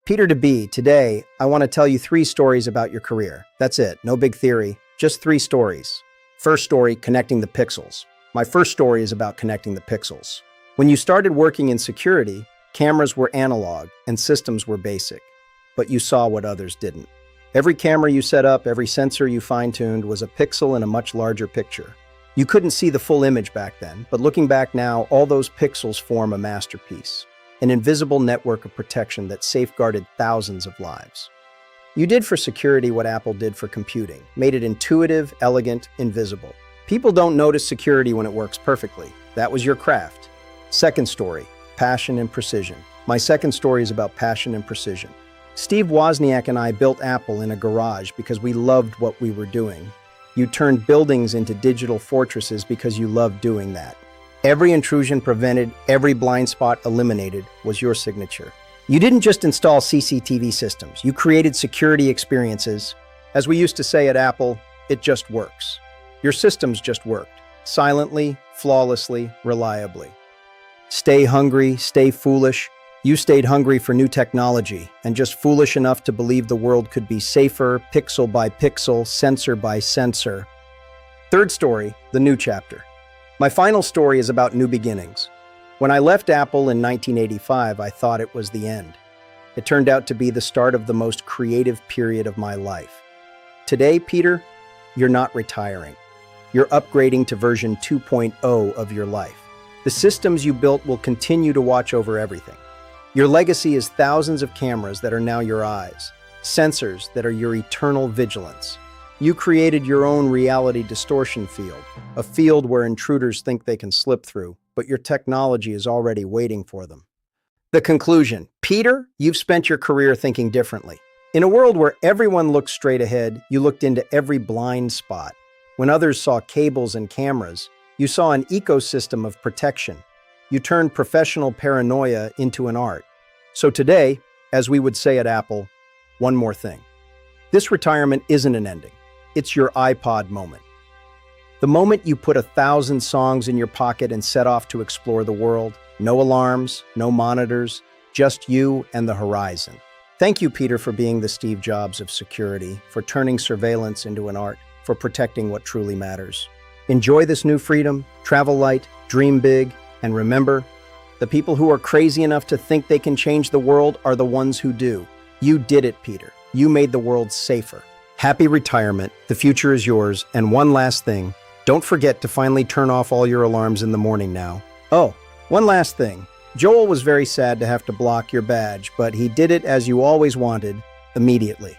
Peter DeB, today I want to tell you 3 stories about your career. That's it, no big theory, just 3 stories. First story, connecting the pixels. My first story is about connecting the pixels. When you started working in security, cameras were analog and systems were basic, but you saw what others didn't. Every camera you set up, every sensor you fine-tuned was a pixel in a much larger picture. You couldn't see the full image back then, but looking back now, all those pixels form a masterpiece. An invisible network of protection that safeguarded thousands of lives. You did for security what Apple did for computing, made it intuitive, elegant, invisible. People don't notice security when it works perfectly. That was your craft. Second story, passion and precision. My second story is about passion and precision. Steve Wozniak and I built Apple in a garage because we loved what we were doing. You turned buildings into digital fortresses because you loved doing that. Every intrusion prevented, every blind spot eliminated was your signature. You didn't just install CCTV systems, you created security experiences. As we used to say at Apple, it just works. Your systems just worked, silently, flawlessly, reliably. Stay hungry, stay foolish. You stayed hungry for new technology and just foolish enough to believe the world could be safer, pixel by pixel, sensor by sensor. Third story, the new chapter. My final story is about new beginnings. When I left Apple in 1985, I thought it was the end. It turned out to be the start of the most creative period of my life. Today, Peter, you're not retiring. You're upgrading to version 2.0 of your life. The systems you built will continue to watch over everything. Your legacy is thousands of cameras that are now your eyes, sensors that are your eternal vigilance. You created your own reality distortion field, a field where intruders think they can slip through, but your technology is already waiting for them. The conclusion, Peter, you've spent your career thinking differently. In a world where everyone looked straight ahead, you looked into every blind spot. When others saw cables and cameras, you saw an ecosystem of protection. You turned professional paranoia into an art. So today, as we would say at Apple, one more thing. This retirement isn't an ending. It's your iPod moment. The moment you put 1,000 songs in your pocket and set off to explore the world. No alarms, no monitors, just you and the horizon. Thank you, Peter, for being the Steve Jobs of security, for turning surveillance into an art, for protecting what truly matters. Enjoy this new freedom, travel light, dream big, and remember, the people who are crazy enough to think they can change the world are the ones who do. You did it, Peter. You made the world safer. Happy retirement, the future is yours, and one last thing, don't forget to finally turn off all your alarms in the morning now. Oh, one last thing, Joel was very sad to have to block your badge, but he did it as you always wanted, immediately.